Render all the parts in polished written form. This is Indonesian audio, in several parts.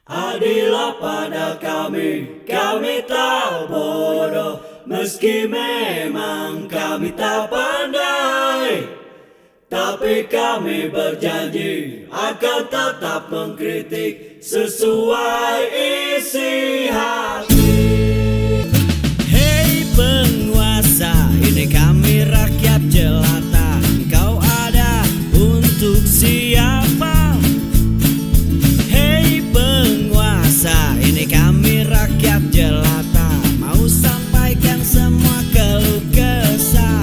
Adillah pada kami tak bodoh, meski memang kami tak pandai. Tapi kami berjanji akan tetap mengkritik sesuai isi hati. Hei penguasa, ini kami rakyat jelata. Engkau ada untuk siapa? Hei penguasa, ini kami rakyat jelata. Mau sampaikan semua keluh kesah.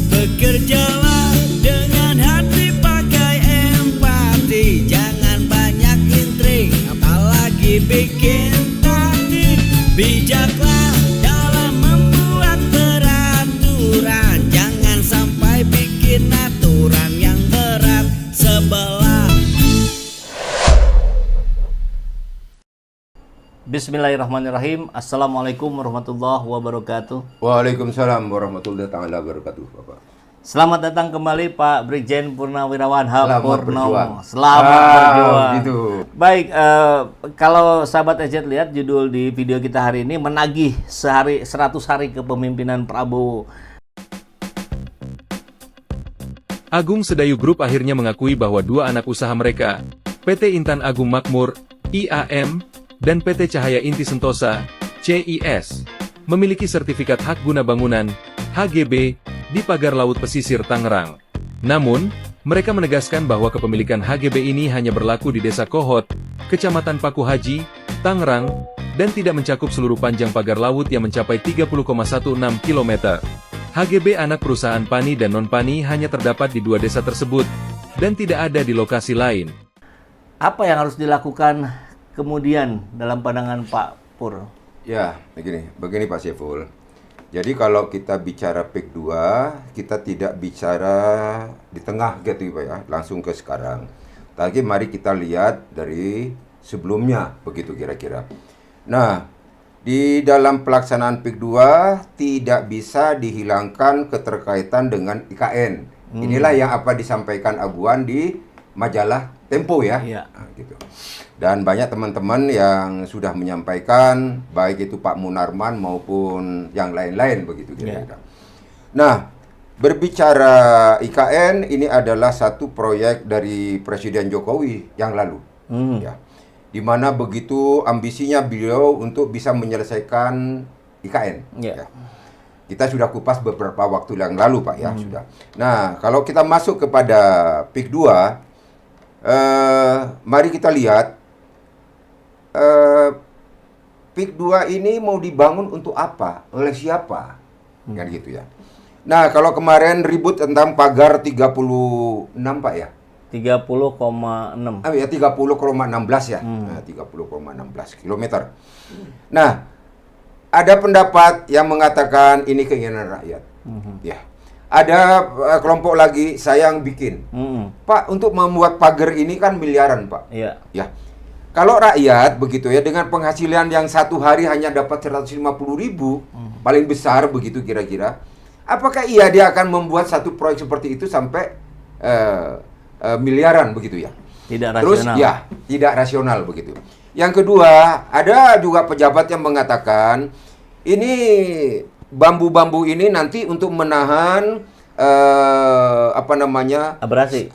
Bekerjalah dengan hati, pakai empati. Jangan banyak intrik, apalagi bikin taktik. Bijaklah dalam membuat peraturan. Jangan sampai bikin aturan yang berat sebelah. Bismillahirrahmanirrahim. Assalamualaikum warahmatullahi wabarakatuh. Waalaikumsalam warahmatullahi taala wabarakatuh, Bapak. Selamat datang kembali Pak Brigjen Purnawirawan H. Selamat Purnomo. berjuang. Selamat berjuang. Gitu. Baik, kalau sahabat EZ lihat judul di video kita hari ini, menagih 100 hari kepemimpinan Prabowo. Agung Sedayu Group akhirnya mengakui bahwa dua anak usaha mereka, PT Intan Agung Makmur, IAM, dan PT Cahaya Inti Sentosa, CIS, memiliki sertifikat hak guna bangunan, HGB, di pagar laut pesisir Tangerang. Namun, mereka menegaskan bahwa kepemilikan HGB ini hanya berlaku di Desa Kohot, Kecamatan Paku Haji, Tangerang, dan tidak mencakup seluruh panjang pagar laut yang mencapai 30,16 km. HGB anak perusahaan Pani dan Non-Pani hanya terdapat di dua desa tersebut, dan tidak ada di lokasi lain. Apa yang harus dilakukan kemudian dalam pandangan Pak Pur? Ya, begini Pak Syeful. Jadi kalau kita bicara PIK 2, kita tidak bicara di tengah gitu Pak ya, langsung ke sekarang. Tapi mari kita lihat dari sebelumnya, begitu kira-kira. Nah, di dalam pelaksanaan PIK 2 tidak bisa dihilangkan keterkaitan dengan IKN. Inilah yang apa disampaikan Aguan di majalah Tempo ya. Iya. Nah, gitu. Dan banyak teman-teman yang sudah menyampaikan, baik itu Pak Munarman maupun yang lain-lain begitu kira-kira. Nah, berbicara IKN, ini adalah satu proyek dari Presiden Jokowi yang lalu. Ya. Di mana begitu ambisinya beliau untuk bisa menyelesaikan IKN. Ya. Kita sudah kupas beberapa waktu yang lalu Pak ya, sudah. Nah, kalau kita masuk kepada PIK 2, mari kita lihat PIK 2 ini mau dibangun untuk apa? Oleh siapa? Kan gitu ya. Nah, kalau kemarin ribut tentang pagar 36 Pak ya? 30,6. Ya 30,16 ya. Nah, 30,16 kilometer. Nah, ada pendapat yang mengatakan ini keinginan rakyat. Ya. Ada kelompok lagi saya yang bikin. Pak, untuk membuat pagar ini kan miliaran, Pak. Iya. Ya. Kalau rakyat begitu ya, dengan penghasilan yang satu hari hanya dapat 150.000, paling besar begitu kira-kira, apakah dia akan membuat satu proyek seperti itu sampai miliaran begitu ya? Tidak Terus rasional. ya, tidak rasional begitu. Yang kedua, ada juga pejabat yang mengatakan ini bambu-bambu ini nanti untuk menahan Abrasi.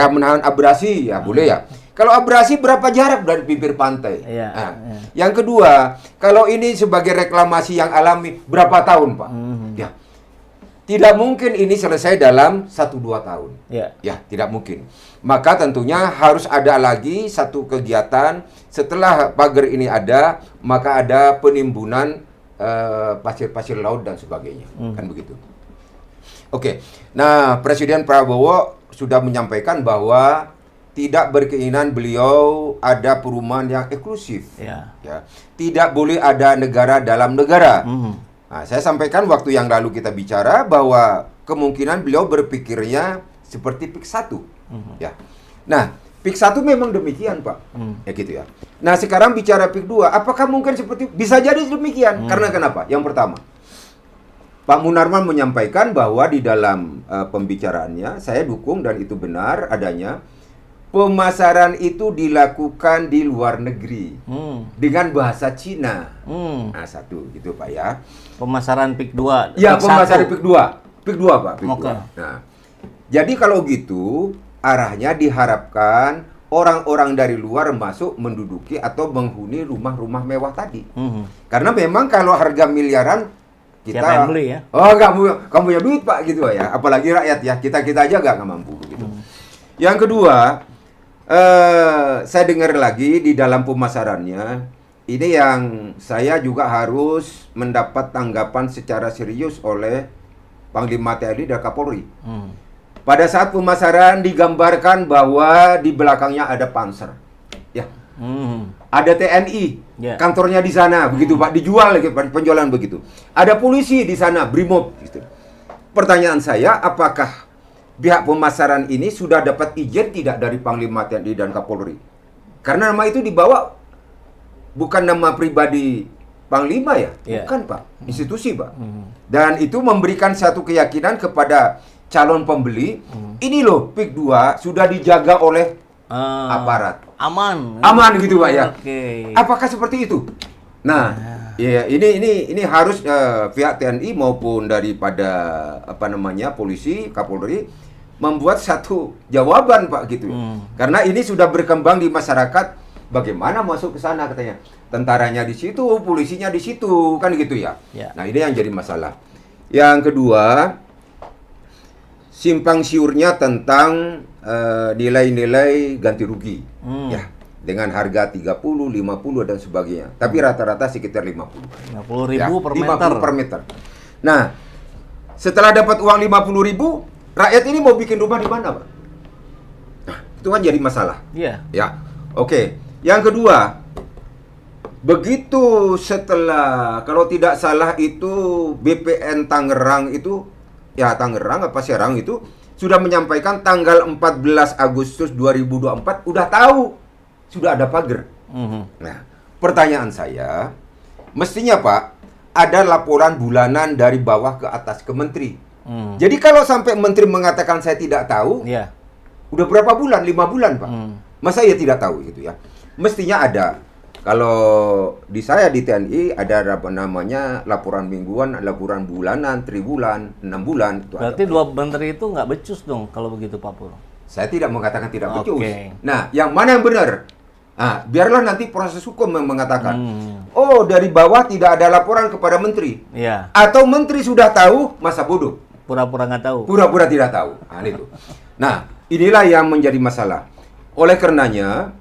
menahan abrasi ya, boleh ya. Kalau abrasi berapa jarak dari bibir pantai? Iya, Nah, iya. Yang kedua, kalau ini sebagai reklamasi yang alami berapa tahun, Pak? Ya. Tidak mungkin ini selesai dalam 1-2 tahun. Ya. Ya, tidak mungkin. Maka tentunya harus ada lagi satu kegiatan setelah pagar ini ada, maka ada penimbunan pasir-pasir laut dan sebagainya. Kan begitu. Oke. Nah, Presiden Prabowo sudah menyampaikan bahwa tidak berkeinginan beliau ada perumahan yang eksklusif. Ya. Ya. Tidak boleh ada negara dalam negara. Nah, saya sampaikan waktu yang lalu kita bicara bahwa kemungkinan beliau berpikirnya seperti PIK 1. Ya. Nah, PIK 1 memang demikian, Pak. Ya gitu ya. Nah, sekarang bicara PIK 2, apakah mungkin seperti bisa jadi demikian? Karena kenapa? Yang pertama, Pak Munarman menyampaikan bahwa di dalam pembicaraannya, saya dukung dan itu benar adanya pemasaran itu dilakukan di luar negeri dengan bahasa Cina. Nah, satu gitu Pak ya. Pemasaran PIK 2. Ya, PIK pemasaran 1. PIK 2. PIK 2 Pak, PIK 2. Oke. Nah, jadi kalau gitu arahnya diharapkan orang-orang dari luar masuk menduduki atau menghuni rumah-rumah mewah tadi. Karena memang kalau harga miliaran kita Siapa yang beli ya? Oh, kamu punya duit Pak gitu ya. Apalagi rakyat ya. Kita aja nggak mampu gitu. Yang kedua, saya dengar lagi di dalam pemasarannya, ini yang saya juga harus mendapat tanggapan secara serius oleh Panglima TNI dan Kapolri. Pada saat pemasaran digambarkan bahwa di belakangnya ada Panzer, ya, ada TNI, kantornya di sana, begitu Pak, dijual lagi penjualan begitu. Ada polisi di sana, Brimob. Gitu. Pertanyaan saya, apakah pihak pemasaran ini sudah dapat izin tidak dari Panglima TNI dan Kapolri? Karena nama itu dibawa bukan nama pribadi Panglima ya, bukan Pak, institusi Pak. Dan itu memberikan satu keyakinan kepada calon pembeli, ini loh PIK 2 sudah dijaga oleh aparat. Aman gitu Pak ya. Apakah seperti itu? Nah, ya ini harus pihak TNI maupun daripada polisi, Kapolri membuat satu jawaban Pak gitu. Karena ini sudah berkembang di masyarakat, bagaimana masuk ke sana katanya. Tentaranya di situ, polisinya di situ, kan gitu ya. Nah, ini yang jadi masalah. Yang kedua, simpang siurnya tentang nilai-nilai ganti rugi. Ya, dengan harga 30, 50 dan sebagainya. Tapi rata-rata sekitar 50. 50.000 ya, per 50 meter. per meter. Nah, setelah dapat uang 50.000, rakyat ini mau bikin rumah di mana, Pak? Nah, itu kan jadi masalah. Iya. Ya. Oke. Yang kedua, begitu setelah, kalau tidak salah itu BPN Tangerang itu, ya Tangerang apa Serang itu sudah menyampaikan tanggal 14 Agustus 2024 udah tahu sudah ada pagar. Nah, pertanyaan saya, mestinya Pak ada laporan bulanan dari bawah ke atas ke menteri. Jadi kalau sampai menteri mengatakan saya tidak tahu, udah berapa bulan? 5 bulan Pak. Masa ya tidak tahu gitu ya? Mestinya ada. Kalau di saya di TNI ada apa namanya laporan mingguan, laporan bulanan, tribulan, 6 bulan. Itu Berarti ada. dua menteri itu nggak becus dong kalau begitu Pak Pur. Saya tidak mengatakan tidak becus. Oke. Nah, yang mana yang benar? Nah, biarlah nanti proses hukum yang mengatakan. Oh, dari bawah tidak ada laporan kepada menteri. Iya. Atau menteri sudah tahu, masa bodoh. Pura-pura nggak tahu. Pura-pura tidak tahu. Nah, itu. Nah, inilah yang menjadi masalah. Oleh karenanya,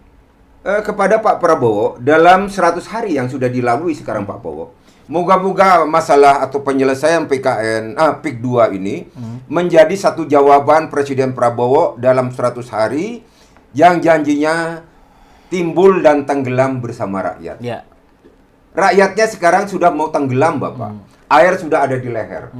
kepada Pak Prabowo, dalam 100 hari yang sudah dilalui sekarang Pak Prabowo, moga-moga masalah atau penyelesaian PIK 2 ini menjadi satu jawaban Presiden Prabowo dalam 100 hari yang janjinya timbul dan tenggelam bersama rakyat. Ya. Rakyatnya sekarang sudah mau tenggelam Bapak. Air sudah ada di leher.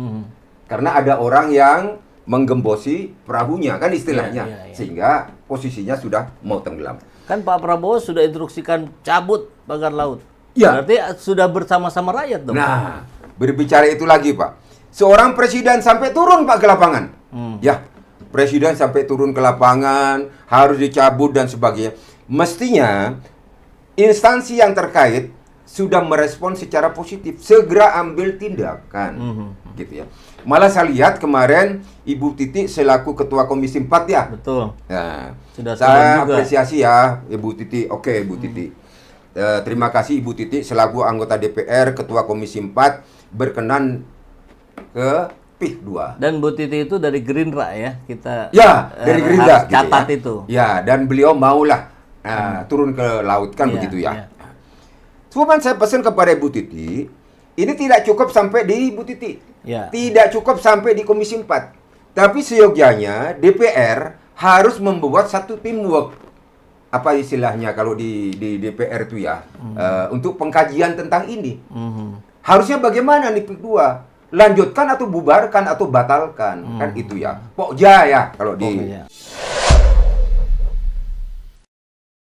Karena ada orang yang menggembosi perahunya, kan istilahnya. Sehingga posisinya sudah mau tenggelam. Kan Pak Prabowo sudah instruksikan cabut pagar laut. Ya. Berarti sudah bersama-sama rakyat dong. Nah, berbicara itu lagi Pak. Seorang presiden sampai turun Pak ke lapangan. Ya, presiden sampai turun ke lapangan, harus dicabut dan sebagainya. Mestinya instansi yang terkait sudah merespon secara positif, segera ambil tindakan. Gitu ya. Malah saya lihat kemarin Ibu Titi selaku Ketua Komisi 4 ya. Betul. Nah, Sudah saya juga. apresiasi ya Ibu Titi. Oke, Ibu Titi. Terima kasih Ibu Titi selaku anggota DPR, Ketua Komisi 4 berkenan ke PIK 2. Dan Bu Titi itu dari Gerindra ya, kita Ya, dari Gerindra harus catat ya. itu. Ya, dan beliau maulah turun ke laut kan begitu ya. Cuman saya pesan kepada Ibu Titi, ini tidak cukup sampai di Ibu Titi. Tidak cukup sampai di Komisi 4. Tapi seyogyanya DPR harus membuat satu teamwork. Apa istilahnya kalau di DPR itu ya, untuk pengkajian tentang ini. Harusnya bagaimana nih PIK 2? Lanjutkan atau bubarkan atau batalkan, kan itu ya. Pokja ya kalau di